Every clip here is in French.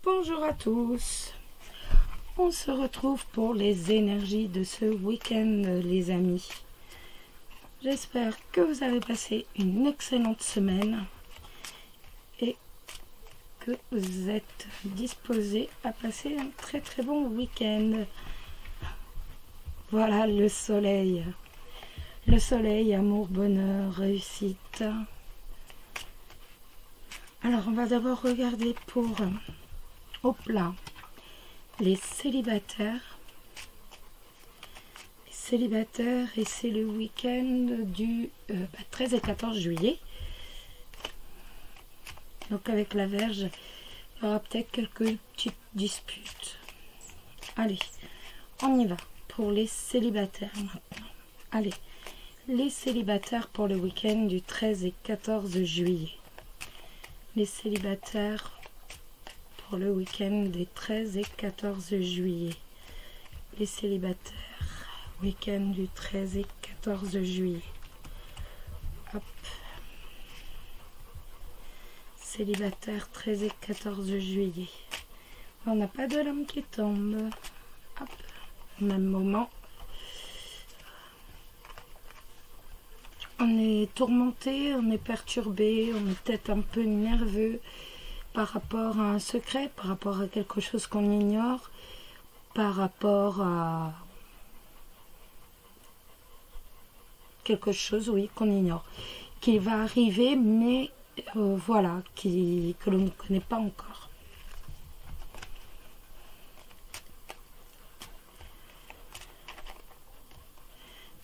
Bonjour à tous, on se retrouve pour les énergies de ce week-end les amis. J'espère que vous avez passé une excellente semaine et que vous êtes disposés à passer un très bon week-end. Voilà le soleil, amour, bonheur, réussite. Alors on va d'abord regarder pour au plat les célibataires. Et c'est le week-end du 13 et 14 juillet. Donc avec la Vierge, il y aura peut-être quelques petites disputes. Allez, on y va pour les célibataires maintenant. Allez, les célibataires pour le week-end du 13 et 14 juillet. Les célibataires pour le week-end des 13 et 14 juillet. Les célibataires, week-end du 13 et 14 juillet. Hop. Célibataire 13 et 14 juillet. On n'a pas de l'homme qui tombe. Hop. Au même moment. On est tourmenté, on est perturbé, on est peut-être un peu nerveux par rapport à un secret, par rapport à quelque chose qu'on ignore, par rapport à quelque chose, oui, qu'on ignore, qui va arriver, mais voilà, que l'on ne connaît pas encore.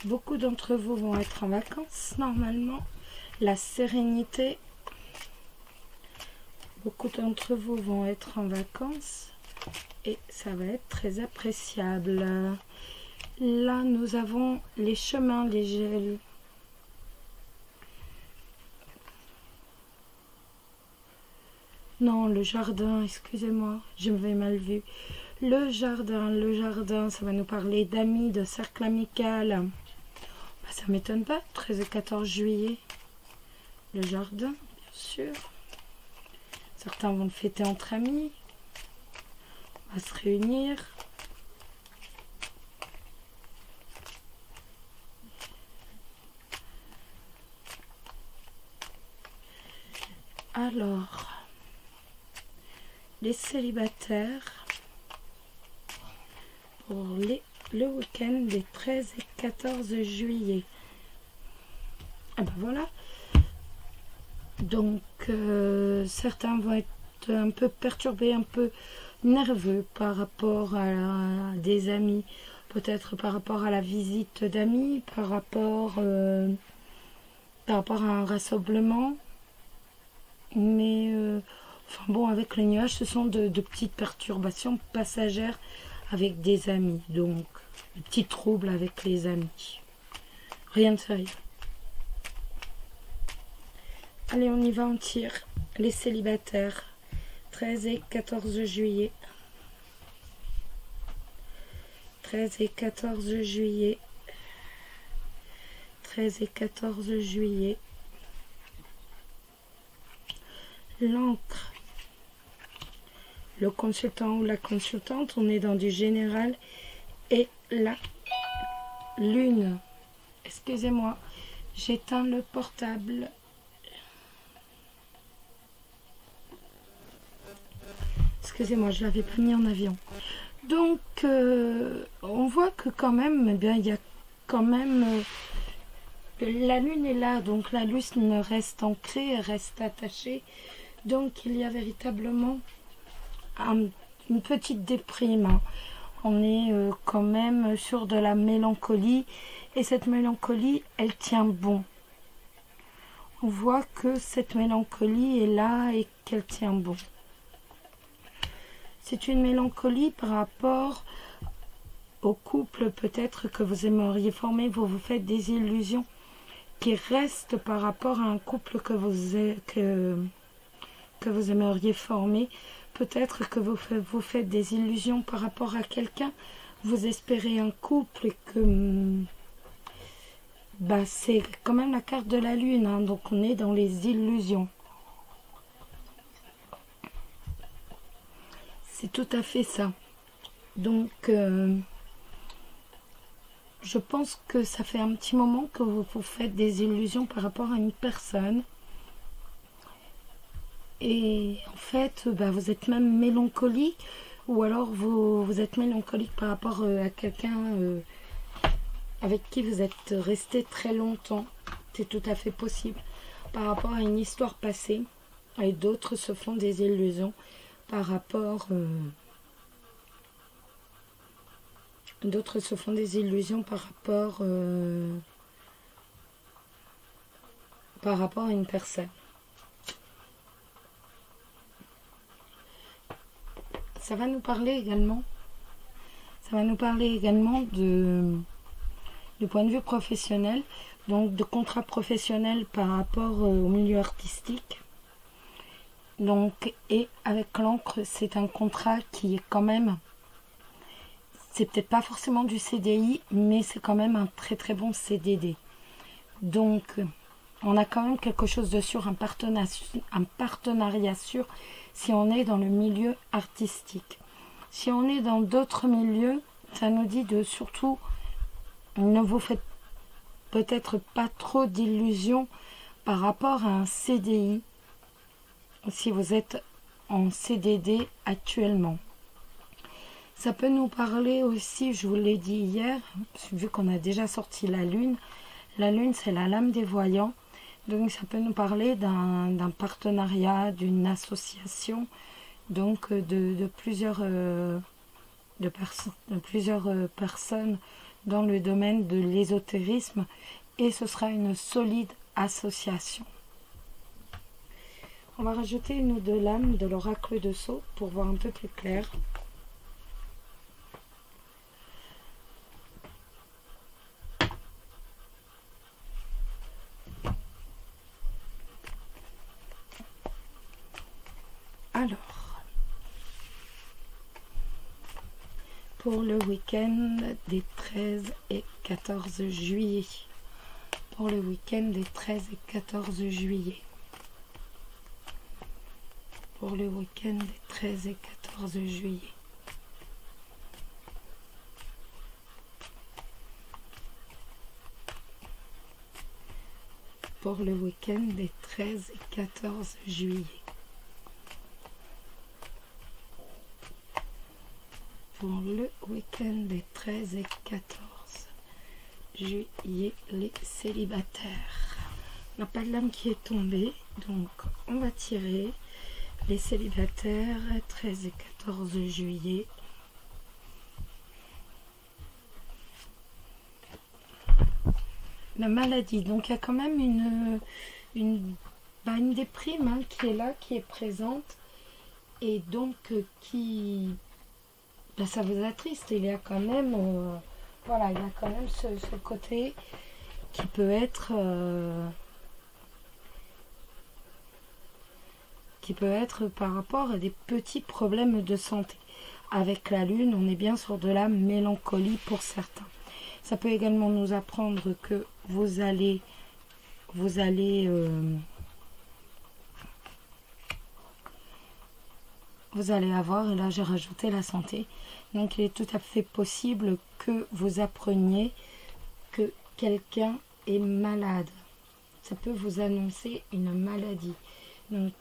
Beaucoup d'entre vous vont être en vacances, normalement. La sérénité. Beaucoup d'entre vous vont être en vacances. Et ça va être très appréciable. Là, nous avons les chemins, les gels. Non, le jardin, excusez-moi, je m'avais mal vu. Le jardin, ça va nous parler d'amis, de cercle amical. Ça m'étonne pas, 13 et 14 juillet. Le jardin, bien sûr. Certains vont le fêter entre amis. On va se réunir. Alors, les célibataires pour le week-end des 13 et 14 juillet. Ah ben voilà. Donc, certains vont être un peu perturbés, un peu nerveux par rapport à des amis. Peut-être par rapport à la visite d'amis, par rapport à un rassemblement. Mais, enfin bon, avec les nuages, ce sont de petites perturbations passagères avec des amis. Donc, de petits troubles avec les amis. Rien de sérieux. Allez, on y va, on tire. Les célibataires, 13 et 14 juillet. 13 et 14 juillet. 13 et 14 juillet. L'encre. Le consultant ou la consultante, on est dans du général. Et la lune. Excusez-moi, j'éteins le portable. Excusez-moi, je ne l'avais pas mis en avion. Donc, on voit que quand même, eh bien, il y a quand même... la lune est là, donc la lune reste ancrée, reste attachée. Donc, il y a véritablement une petite déprime. On est quand même sur de la mélancolie. Et cette mélancolie, elle tient bon. On voit que cette mélancolie est là et qu'elle tient bon. C'est une mélancolie par rapport au couple peut-être que vous aimeriez former. Vous vous faites des illusions qui restent par rapport à un couple que vous aimeriez former. Peut-être que vous faites des illusions par rapport à quelqu'un. Vous espérez un couple et que... c'est quand même la carte de la lune. Hein, donc on est dans les illusions. C'est tout à fait ça. Donc, je pense que ça fait un petit moment que vous vous faites des illusions par rapport à une personne. Et en fait, vous êtes même mélancolique. Ou alors vous êtes mélancolique par rapport à quelqu'un avec qui vous êtes resté très longtemps. C'est tout à fait possible. Par rapport à une histoire passée. Et d'autres se font des illusions par rapport... D'autres se font des illusions par rapport à une personne. Ça va nous parler également. Ça va nous parler également du point de vue professionnel, donc de contrat professionnel par rapport au milieu artistique. Donc, et avec l'encre, c'est un contrat qui est quand même... C'est peut-être pas forcément du CDI, mais c'est quand même un très très bon CDD. Donc, on a quand même quelque chose de sûr, un partenariat sûr, si on est dans le milieu artistique. Si on est dans d'autres milieux, ça nous dit de surtout, ne vous faites peut-être pas trop d'illusions par rapport à un CDI, si vous êtes en CDD actuellement. Ça peut nous parler aussi, je vous l'ai dit hier, vu qu'on a déjà sorti la lune. La lune, c'est la lame des voyants. Donc, ça peut nous parler d'un partenariat, d'une association, donc de plusieurs personnes dans le domaine de l'ésotérisme. Et ce sera une solide association. On va rajouter une ou deux lames de l'oracle de Sceaux pour voir un peu plus clair. Alors, pour le week-end des 13 et 14 juillet. Pour le week-end des 13 et 14 juillet. Pour le week-end des 13 et 14 juillet. Pour le week-end des 13 et 14 juillet. Pour le week-end des 13 et 14 juillet, les célibataires. On n'a pas de lame qui est tombée, donc on va tirer les célibataires 13 et 14 juillet. La maladie, donc il y a quand même une déprime qui est là, qui est présente, et donc qui... ça vous attriste. Il y a quand même voilà, il y a quand même ce côté qui peut être par rapport à des petits problèmes de santé. Avec la lune, on est bien sur de la mélancolie pour certains. Ça peut également nous apprendre que vous allez avoir, et là j'ai rajouté la santé, donc il est tout à fait possible que vous appreniez que quelqu'un est malade. Ça peut vous annoncer une maladie. Donc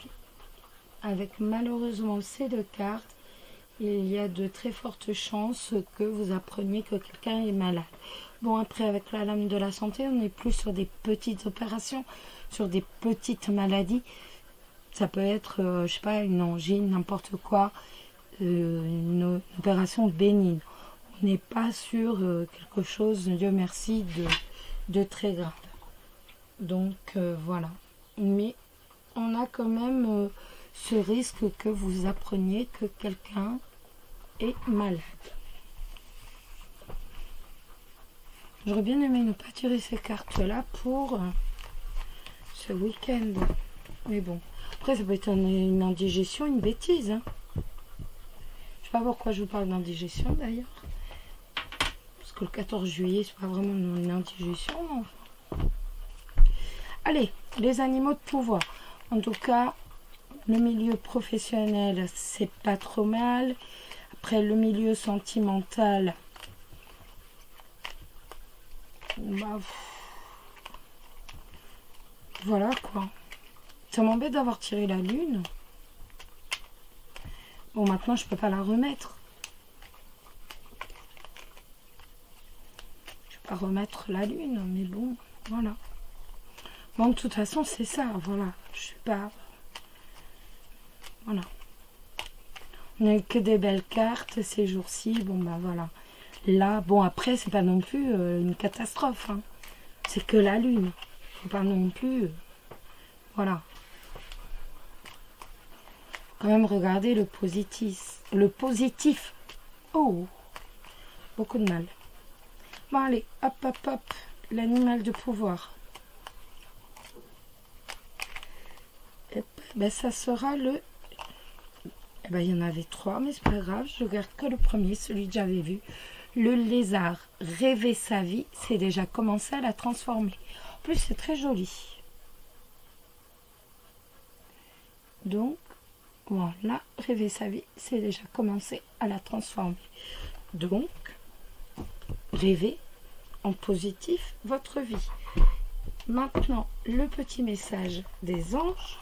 avec malheureusement ces deux cartes, il y a de très fortes chances que vous appreniez que quelqu'un est malade. Bon, après avec la lame de la santé, on est plus sur des petites opérations, sur des petites maladies. Ça peut être, je sais pas, une angine, n'importe quoi, une opération bénigne. On n'est pas sur quelque chose, Dieu merci, de très grave. Donc voilà. Mais on a quand même ce risque que vous appreniez que quelqu'un est malade. J'aurais bien aimé ne pas tirer ces cartes-là pour ce week-end. Mais bon. Après, ça peut être une indigestion, une bêtise. Je sais pas pourquoi je vous parle d'indigestion d'ailleurs. Parce que le 14 juillet, c'est pas vraiment une indigestion. Enfin. Allez, les animaux de pouvoir. En tout cas, le milieu professionnel, c'est pas trop mal. Après, le milieu sentimental, bah, voilà quoi. Ça m'embête d'avoir tiré la lune. Bon, maintenant, je peux pas la remettre. Je peux pas remettre la lune, mais bon, voilà. Bon, de toute façon, c'est ça, voilà. Je suis pas... Voilà. On n'a que des belles cartes ces jours-ci. Bon, bah voilà. Là, bon, après, c'est pas non plus une catastrophe. Hein. C'est que la lune. Faut pas non plus... voilà. Quand même regarder le positif. Le positif. Oh, beaucoup de mal. Bon, allez, hop, hop, hop. L'animal de pouvoir. Et ben, ça sera le... Eh ben, il y en avait 3, mais c'est pas grave. Je regarde que le premier, celui que j'avais vu. Le lézard, rêver sa vie, c'est déjà commencé à la transformer. En plus, c'est très joli. Donc, voilà, rêver sa vie, c'est déjà commencé à la transformer. Donc, rêvez en positif votre vie. Maintenant, le petit message des anges.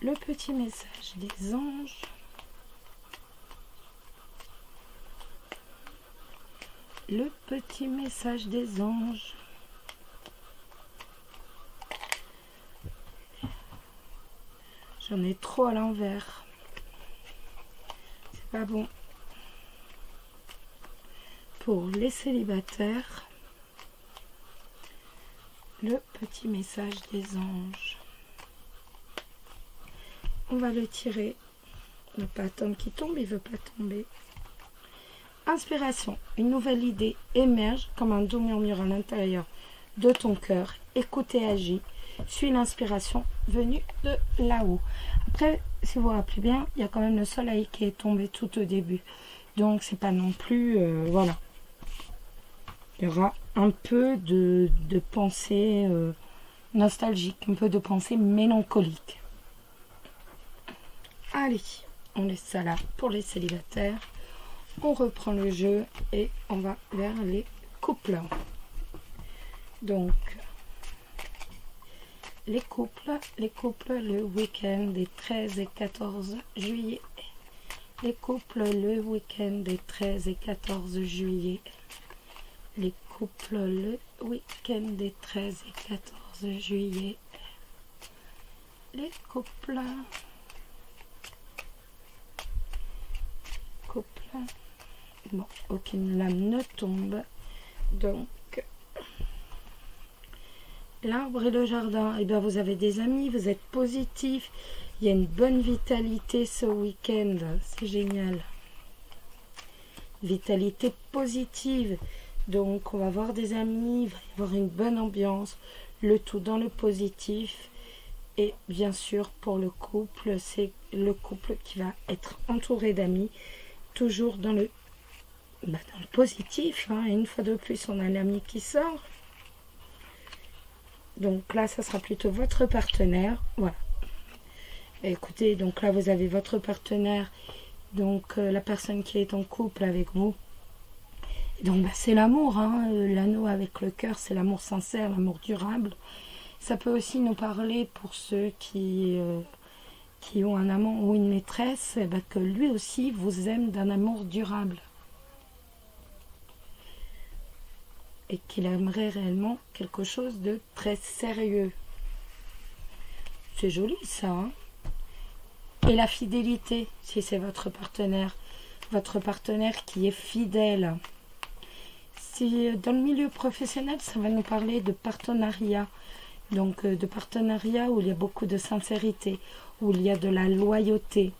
Le petit message des anges. Le petit message des anges. J'en ai trop à l'envers. C'est pas bon. Pour les célibataires, le petit message des anges. On va le tirer. Ne pas attendre qu'il tombe, il veut pas tomber. Inspiration. Une nouvelle idée émerge comme un doux murmure à l'intérieur de ton cœur. Écoute et agis. Suis l'inspiration venue de là-haut. Après, si vous vous rappelez bien, il y a quand même le soleil qui est tombé tout au début. Donc, c'est pas non plus... voilà. Il y aura un peu de pensée nostalgique, un peu de pensée mélancolique. Allez, on laisse ça là pour les célibataires. On reprend le jeu et on va vers les couples. Donc, les couples, le week-end des 13 et 14 juillet. Les couples, le week-end des 13 et 14 juillet. Les couples, le week-end des 13 et 14 juillet. Les couples. Bon, aucune lame ne tombe. Donc, l'arbre et le jardin. Eh bien, vous avez des amis, vous êtes positif. Il y a une bonne vitalité ce week-end. C'est génial. Vitalité positive. Donc, on va voir des amis. Il va y avoir une bonne ambiance. Le tout dans le positif. Et bien sûr, pour le couple, c'est le couple qui va être entouré d'amis. Toujours dans le positif, hein. Et une fois de plus, on a l'ami qui sort. Donc là, ça sera plutôt votre partenaire. Voilà. Et écoutez, donc là, vous avez votre partenaire, donc la personne qui est en couple avec vous. Et donc, c'est l'amour, hein. L'anneau avec le cœur, c'est l'amour sincère, l'amour durable. Ça peut aussi nous parler pour ceux qui ont un amant ou une maîtresse, que lui aussi vous aime d'un amour durable. Et qu'il aimerait réellement quelque chose de très sérieux. C'est joli ça, hein. Et la fidélité, si c'est votre partenaire qui est fidèle. Si dans le milieu professionnel, ça va nous parler de partenariat. Donc de partenariat où il y a beaucoup de sincérité, où il y a de la loyauté.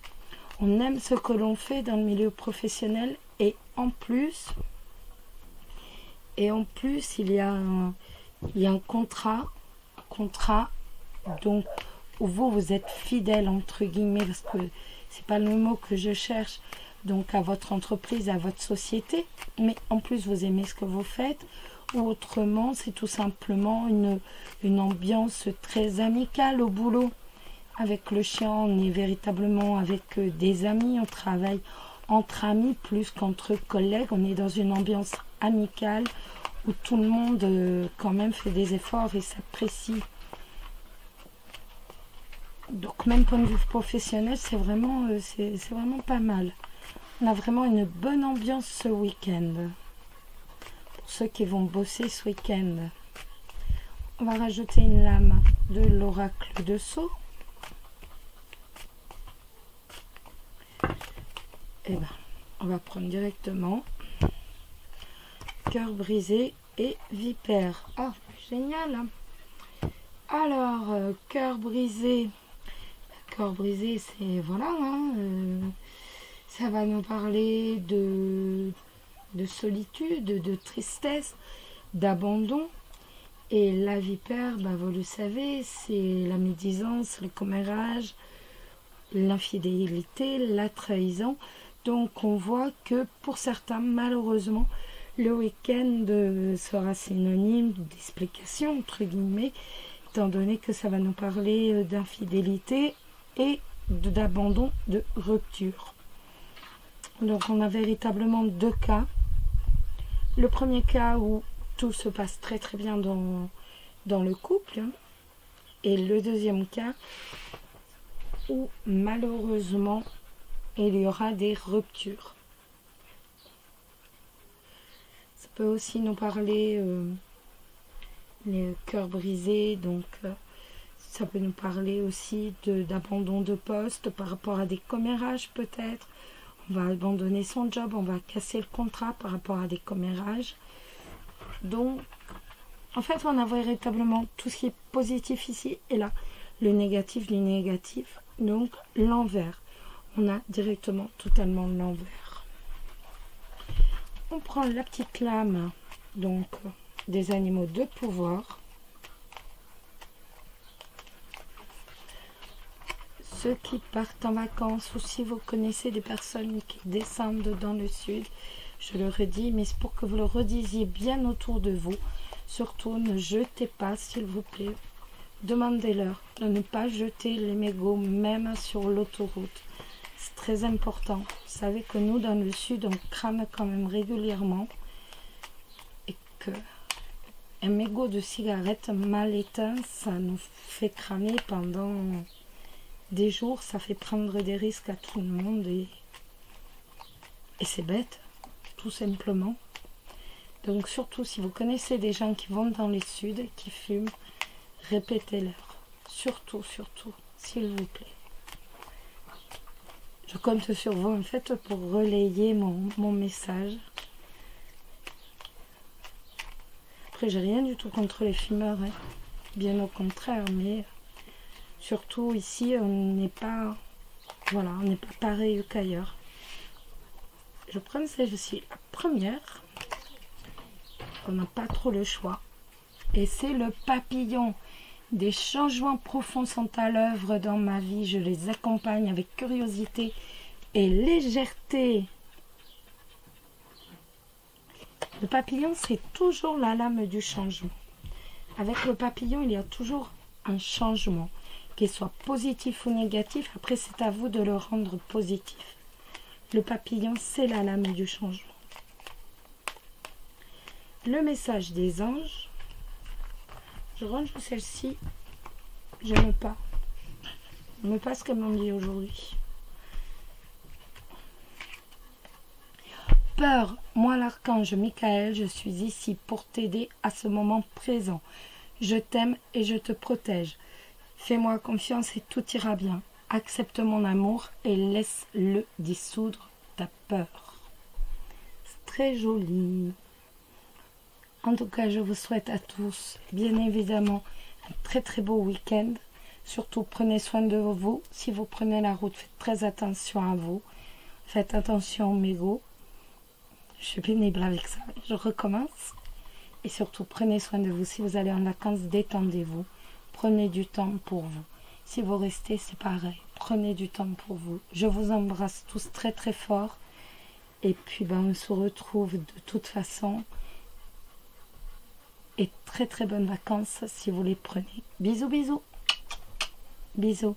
On aime ce que l'on fait dans le milieu professionnel et en plus il y a un contrat donc où vous êtes fidèle entre guillemets, parce que c'est pas le mot que je cherche. donc à votre entreprise, à votre société, mais en plus vous aimez ce que vous faites, ou autrement c'est tout simplement une ambiance très amicale au boulot. Avec le chien, on est véritablement avec des amis, on travaille entre amis plus qu'entre collègues, on est dans une ambiance amicale où tout le monde quand même fait des efforts et s'apprécie. Donc même point de vue professionnel, c'est vraiment pas mal. On a vraiment une bonne ambiance ce week-end. Pour ceux qui vont bosser ce week-end. On va rajouter une lame de l'oracle de Sceaux. Et ben, on va prendre directement cœur brisé et vipère. Ah, génial, hein. Alors, cœur brisé. Cœur brisé, c'est voilà, hein, ça va nous parler de solitude, de tristesse, d'abandon. Et la vipère, bah, vous le savez, c'est la médisance, le commérage, l'infidélité, la trahison. Donc on voit que pour certains, malheureusement, le week-end sera synonyme d'explication, entre guillemets, étant donné que ça va nous parler d'infidélité et d'abandon, de rupture. Donc on a véritablement deux cas. Le premier cas où tout se passe très très bien dans le couple, hein, et le deuxième cas où malheureusement il y aura des ruptures. Ça peut aussi nous parler les cœurs brisés, donc ça peut nous parler aussi d'abandon de poste par rapport à des commérages peut-être. On va abandonner son job, on va casser le contrat par rapport à des commérages. Donc, en fait, on a véritablement tout ce qui est positif ici et là. Le négatif, du négatif, donc l'envers. On a directement totalement l'envers. On prend la petite lame, donc des animaux de pouvoir. Ceux qui partent en vacances, ou si vous connaissez des personnes qui descendent dans le sud, je le redis, mais c'est pour que vous le redisiez bien autour de vous. Surtout, ne jetez pas, s'il vous plaît. Demandez-leur de ne pas jeter les mégots, même sur l'autoroute. C'est très important. Vous savez que nous, dans le sud, on crame quand même régulièrement. Et que un mégot de cigarette mal éteint, ça nous fait cramer pendant des jours. Ça fait prendre des risques à tout le monde. Et c'est bête, tout simplement. Donc surtout, si vous connaissez des gens qui vont dans les suds et qui fument, répétez-leur. Surtout, s'il vous plaît. Je compte sur vous, en fait, pour relayer mon message. Après, j'ai rien du tout contre les fumeurs, hein. Bien au contraire, mais surtout ici, on n'est pas, voilà, on n'est pas pareil qu'ailleurs. Je prends celle-ci, la première. On n'a pas trop le choix. Et c'est le papillon. Des changements profonds sont à l'œuvre dans ma vie. Je les accompagne avec curiosité et légèreté. Le papillon, c'est toujours la lame du changement. Avec le papillon, il y a toujours un changement, qu'il soit positif ou négatif. Après, c'est à vous de le rendre positif. Le papillon, c'est la lame du changement. Le message des anges. Je range celle-ci. J'aime pas. J'aime pas ce qu'elles m'ont dit aujourd'hui. Peur, moi l'archange Michael, je suis ici pour t'aider à ce moment présent. Je t'aime et je te protège. Fais-moi confiance et tout ira bien. Accepte mon amour et laisse-le dissoudre ta peur. C'est très joli. En tout cas, je vous souhaite à tous, bien évidemment, un très très beau week-end. Surtout, prenez soin de vous. Si vous prenez la route, faites très attention à vous. Faites attention aux mégots. Je suis pénible avec ça. Je recommence. Et surtout, prenez soin de vous. Si vous allez en vacances, détendez-vous. Prenez du temps pour vous. Si vous restez, c'est pareil. Prenez du temps pour vous. Je vous embrasse tous très très fort. Et puis ben, on se retrouve de toute façon. Et très très bonnes vacances si vous les prenez. Bisous bisous. Bisous.